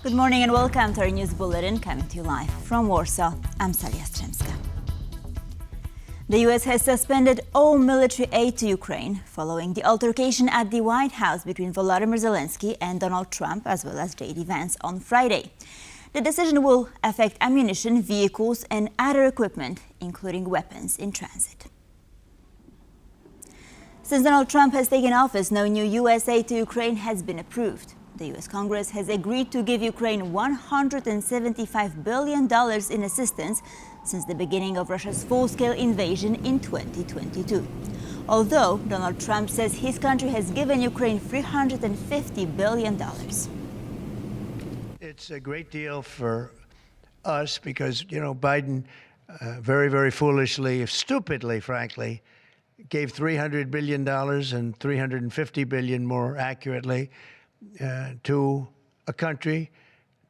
Good morning and welcome to our news bulletin, coming to you live from Warsaw. I'm Salia Strzemska. The U.S. has suspended all military aid to Ukraine following the altercation at the White House between Volodymyr Zelenskyy and Donald Trump, as well as J.D. Vance on Friday. The decision will affect ammunition, vehicles and other equipment, including weapons in transit. Since Donald Trump has taken office, no new U.S. aid to Ukraine has been approved. The U.S. Congress has agreed to give Ukraine $175 billion in assistance since the beginning of Russia's full-scale invasion in 2022. Although Donald Trump says his country has given Ukraine $350 billion. It's a great deal for us because, Biden very, very foolishly, stupidly, frankly, gave $300 billion and $350 billion more accurately to a country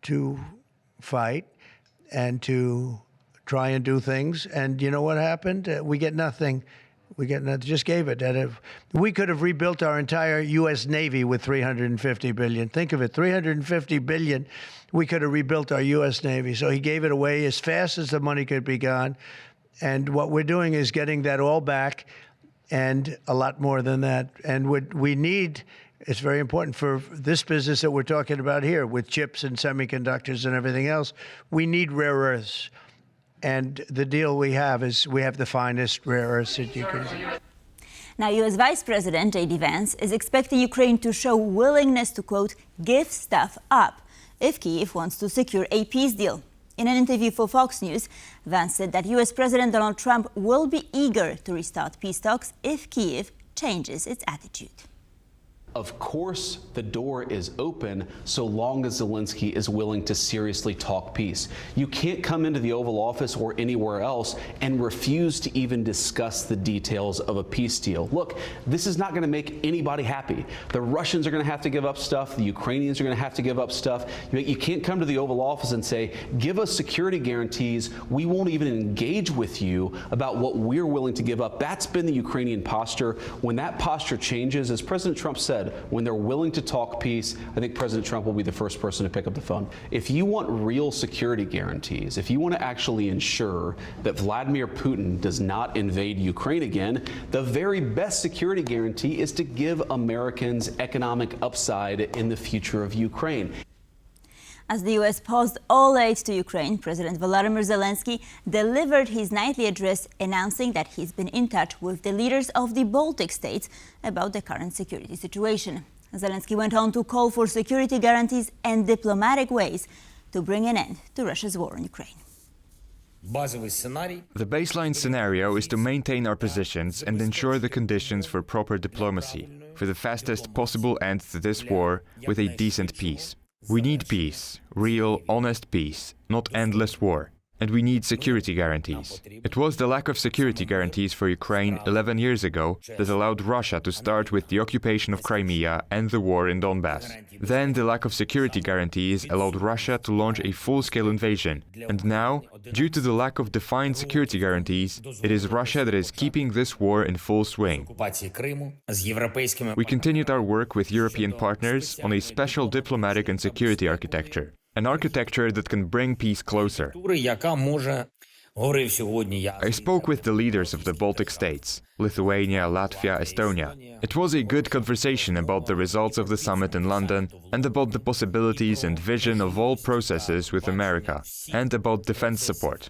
to fight and to try and do things. And you know what happened? We get nothing. Just gave it. We could have rebuilt our entire U.S. Navy with $350 billion. Think of it, $350 billion. We could have rebuilt our U.S. Navy. So he gave it away as fast as the money could be gone. And what we're doing is getting that all back and a lot more than that. And we need, it's very important for this business that we're talking about here with chips and semiconductors and everything else. We need rare earths. And the deal we have is we have the finest rare earths that you can. Now, U.S. Vice President J.D. Vance is expecting Ukraine to show willingness to, quote, give stuff up if Kyiv wants to secure a peace deal. In an interview for Fox News, Vance said that U.S. President Donald Trump will be eager to restart peace talks if Kyiv changes its attitude. Of course, the door is open so long as Zelenskyy is willing to seriously talk peace. You can't come into the Oval Office or anywhere else and refuse to even discuss the details of a peace deal. Look, this is not going to make anybody happy. The Russians are going to have to give up stuff. The Ukrainians are going to have to give up stuff. You can't come to the Oval Office and say, give us security guarantees. We won't even engage with you about what we're willing to give up. That's been the Ukrainian posture. When that posture changes, as President Trump said, when they're willing to talk peace, I think President Trump will be the first person to pick up the phone. If you want real security guarantees, if you want to actually ensure that Vladimir Putin does not invade Ukraine again, the very best security guarantee is to give Americans economic upside in the future of Ukraine. As the U.S. paused all aid to Ukraine, President Volodymyr Zelenskyy delivered his nightly address announcing that he's been in touch with the leaders of the Baltic States about the current security situation. Zelenskyy went on to call for security guarantees and diplomatic ways to bring an end to Russia's war on Ukraine. The baseline scenario is to maintain our positions and ensure the conditions for proper diplomacy, for the fastest possible end to this war with a decent peace. We need peace, real, honest peace, not endless war. And we need security guarantees. It was the lack of security guarantees for Ukraine 11 years ago that allowed Russia to start with the occupation of Crimea and the war in Donbass. Then the lack of security guarantees allowed Russia to launch a full-scale invasion. And now, due to the lack of defined security guarantees, it is Russia that is keeping this war in full swing. We continued our work with European partners on a special diplomatic and security architecture. An architecture that can bring peace closer. I spoke with the leaders of the Baltic States, Lithuania, Latvia, Estonia. It was a good conversation about the results of the summit in London and about the possibilities and vision of all processes with America and about defense support.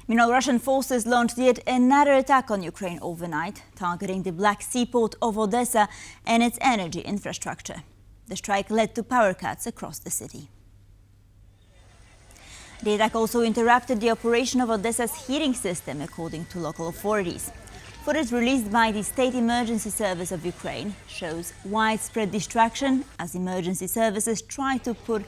Meanwhile, Russian forces launched yet another attack on Ukraine overnight, targeting the Black Sea port of Odesa and its energy infrastructure. The strike led to power cuts across the city. The attack also interrupted the operation of Odesa's heating system, according to local authorities. Footage released by the State Emergency Service of Ukraine shows widespread destruction as emergency services try to put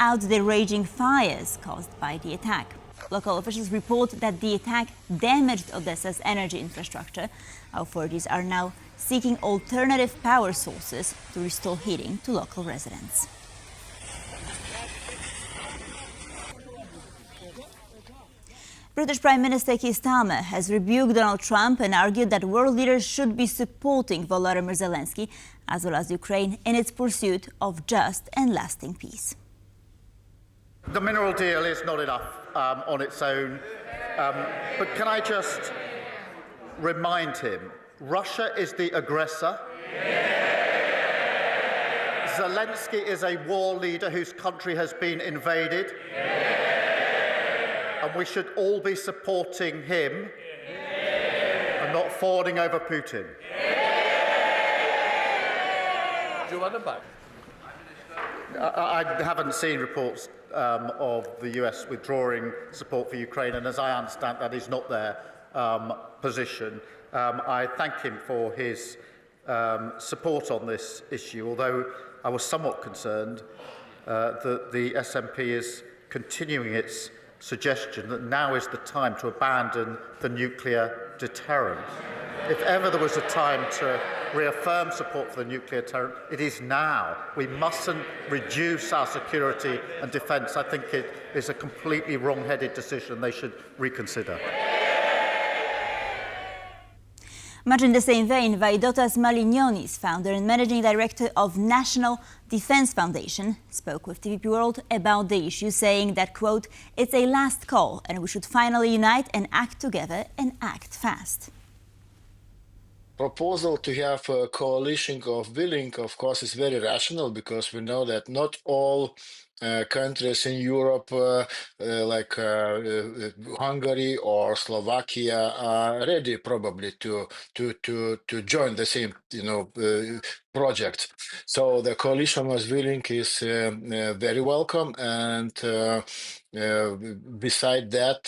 out the raging fires caused by the attack. Local officials report that the attack damaged Odesa's energy infrastructure. Authorities are now seeking alternative power sources to restore heating to local residents. British Prime Minister Keir Starmer has rebuked Donald Trump and argued that world leaders should be supporting Volodymyr Zelenskyy as well as Ukraine in its pursuit of just and lasting peace. The mineral deal is not enough on its own, but can I just remind him, Russia is the aggressor. Zelensky is a war leader whose country has been invaded. And we should all be supporting him and not fawning over Putin. I haven't seen reports of the US withdrawing support for Ukraine, and as I understand, that is not their position. I thank him for his support on this issue, although I was somewhat concerned that the SNP is continuing its suggestion that now is the time to abandon the nuclear deterrent. If ever there was a time to reaffirm support for the nuclear deterrent, it is now. We mustn't reduce our security and defence. I think it is a completely wrong-headed decision they should reconsider. Much in the same vein, Vaidotas Malinionis, founder and managing director of National Defence Foundation, spoke with TVP World about the issue, saying that, quote, "It's a last call and we should finally unite and act together and act fast." Proposal to have a coalition of willing, of course, is very rational, because we know that not all countries in Europe, like Hungary or Slovakia, are ready probably to join the same, project. So the coalition was willing is very welcome, and beside that,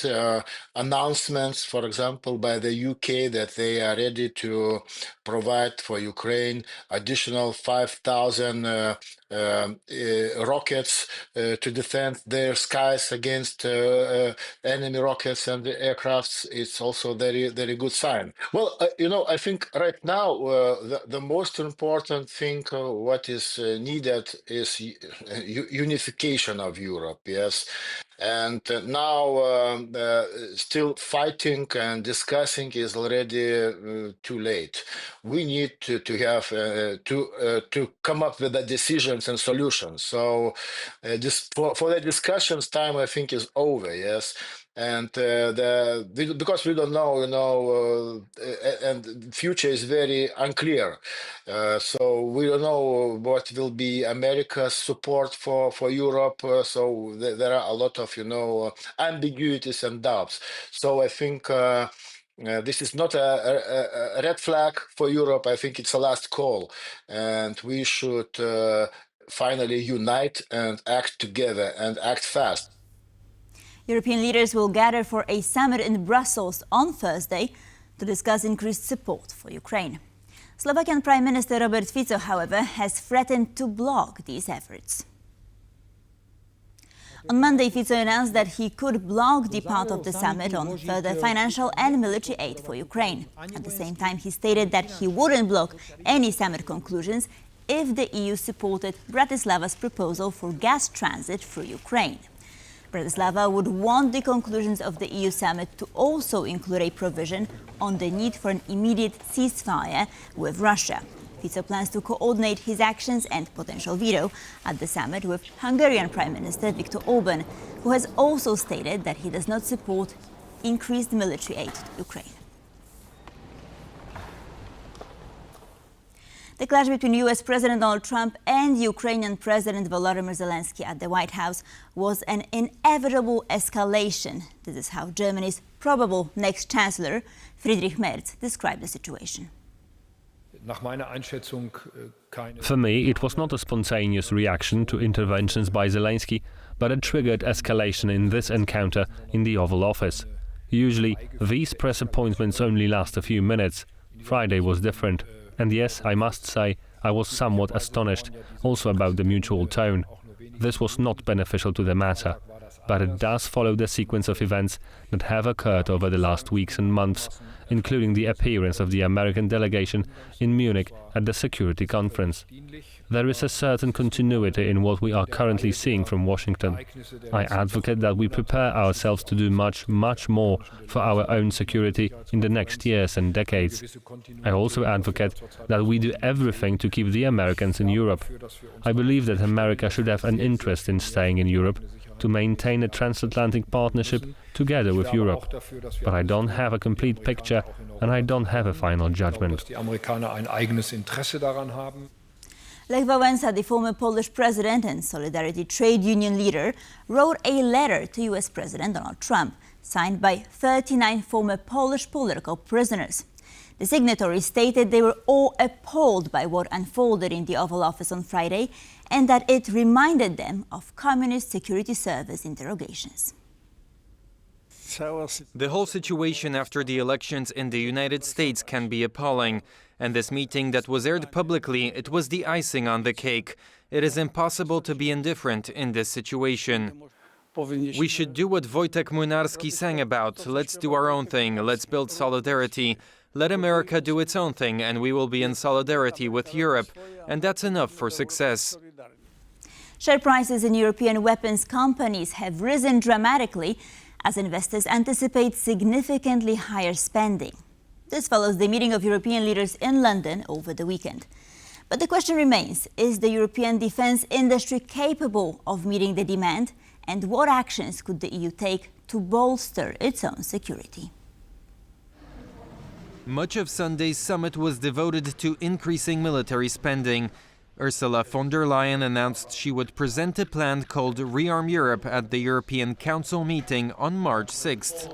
announcements, for example, by the UK that they are ready to provide for Ukraine additional 5,000 rockets to defend their skies against enemy rockets and aircrafts. It's also very, very good sign. Well, I think right now the most important thing what is needed is unification of Europe. Yes. And now still fighting and discussing is already too late. We need to have to come up with the decisions and solutions. So for the discussions, time I think is over. Yes. And because we don't know, and the future is very unclear. So we don't know what will be America's support for Europe. So there are a lot of, ambiguities and doubts. So I think this is not a red flag for Europe. I think it's a last call, and we should finally unite and act together and act fast. European leaders will gather for a summit in Brussels on Thursday to discuss increased support for Ukraine. Slovakian Prime Minister Robert Fico, however, has threatened to block these efforts. On Monday, Fico announced that he could block the part of the summit on further financial and military aid for Ukraine. At the same time, he stated that he wouldn't block any summit conclusions if the EU supported Bratislava's proposal for gas transit through Ukraine. Bratislava would want the conclusions of the EU summit to also include a provision on the need for an immediate ceasefire with Russia. Fico plans to coordinate his actions and potential veto at the summit with Hungarian Prime Minister Viktor Orban, who has also stated that he does not support increased military aid to Ukraine. The clash between US President Donald Trump and Ukrainian President Volodymyr Zelenskyy at the White House was an inevitable escalation. This is how Germany's probable next chancellor, Friedrich Merz, described the situation. For me, it was not a spontaneous reaction to interventions by Zelensky, but a triggered escalation in this encounter in the Oval Office. Usually, these press appointments only last a few minutes. Friday was different. And yes, I must say, I was somewhat astonished also about the mutual tone. This was not beneficial to the matter, but it does follow the sequence of events that have occurred over the last weeks and months, including the appearance of the American delegation in Munich at the Security Conference. there is a certain continuity in what we are currently seeing from Washington. I advocate that we prepare ourselves to do much, much more for our own security in the next years and decades. I also advocate that we do everything to keep the Americans in Europe. I believe that America should have an interest in staying in Europe, to maintain a transatlantic partnership together with Europe. But I don't have a complete picture and I don't have a final judgment. Lech Wałęsa, the former Polish president and Solidarity trade union leader, wrote a letter to US President Donald Trump, signed by 39 former Polish political prisoners. The signatories stated they were all appalled by what unfolded in the Oval Office on Friday and that it reminded them of Communist Security Service interrogations. The whole situation after the elections in the United States can be appalling. And this meeting that was aired publicly, it was the icing on the cake. It is impossible to be indifferent in this situation. We should do what Wojtek Młynarski sang about. Let's do our own thing. Let's build solidarity. Let America do its own thing, and we will be in solidarity with Europe. And that's enough for success. Share prices in European weapons companies have risen dramatically as investors anticipate significantly higher spending. This follows the meeting of European leaders in London over the weekend. But the question remains, is the European defence industry capable of meeting the demand? And what actions could the EU take to bolster its own security? Much of Sunday's summit was devoted to increasing military spending. Ursula von der Leyen announced she would present a plan called Rearm Europe at the European Council meeting on March 6th.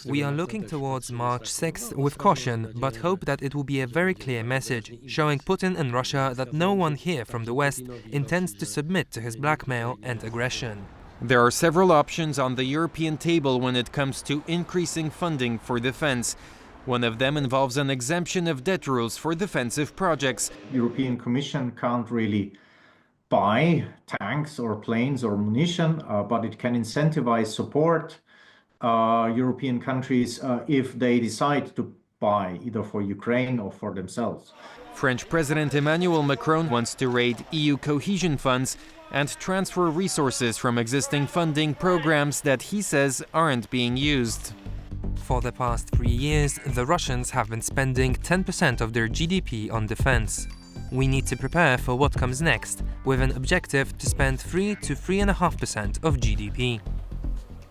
We are looking towards March 6th with caution, but hope that it will be a very clear message, showing Putin and Russia that no one here from the West intends to submit to his blackmail and aggression. There are several options on the European table when it comes to increasing funding for defense. One of them involves an exemption of debt rules for defensive projects. European Commission can't really buy tanks or planes or munition, but it can incentivize support European countries if they decide to buy either for Ukraine or for themselves. French President Emmanuel Macron wants to raid EU cohesion funds and transfer resources from existing funding programs that he says aren't being used. For the past 3 years, the Russians have been spending 10% of their GDP on defense. We need to prepare for what comes next, with an objective to spend 3 to 3.5% of GDP.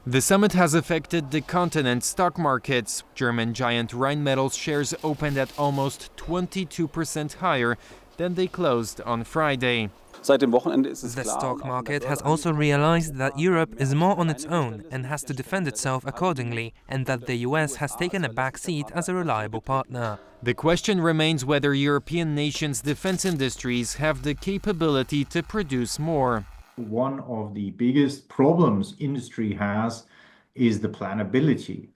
The summit has affected the continent's stock markets. German giant Rheinmetall's shares opened at almost 22% higher than they closed on Friday. The stock market has also realized that Europe is more on its own and has to defend itself accordingly, and that the US has taken a back seat as a reliable partner. The question remains whether European nations' defense industries have the capability to produce more. One of the biggest problems industry has is the planability.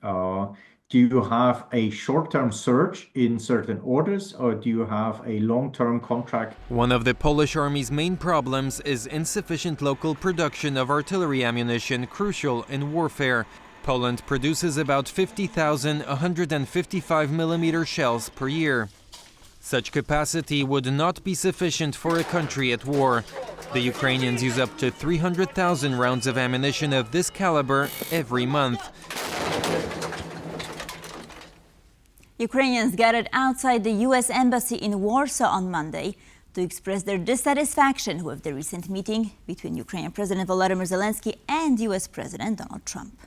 Do you have a short-term surge in certain orders, or do you have a long-term contract? One of the Polish army's main problems is insufficient local production of artillery ammunition crucial in warfare. Poland produces about 50,000 155mm shells per year. Such capacity would not be sufficient for a country at war. The Ukrainians use up to 300,000 rounds of ammunition of this caliber every month. Ukrainians gathered outside the U.S. Embassy in Warsaw on Monday to express their dissatisfaction with the recent meeting between Ukrainian President Volodymyr Zelenskyy and U.S. President Donald Trump.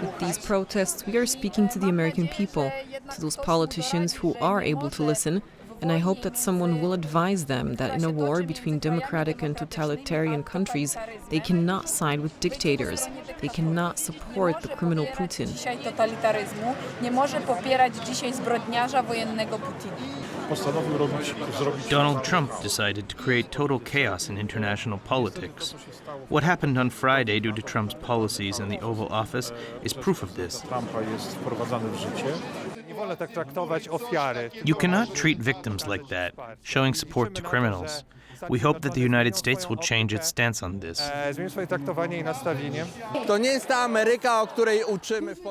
With these protests, we are speaking to the American people, to those politicians who are able to listen, and I hope that someone will advise them that in a war between democratic and totalitarian countries, they cannot side with dictators. They cannot support the criminal Putin. Donald Trump decided to create total chaos in international politics. What happened on Friday due to Trump's policies in the Oval Office is proof of this. You cannot treat victims like that, showing support to criminals. We hope that the United States will change its stance on this.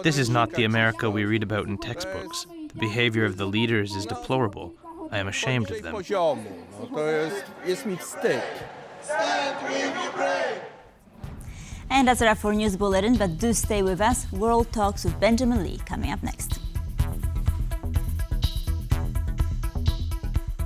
This is not the America we read about in textbooks. The behavior of the leaders is deplorable. I am ashamed of them. And that's our 4 News Bulletin, but do stay with us. World Talks with Benjamin Lee coming up next.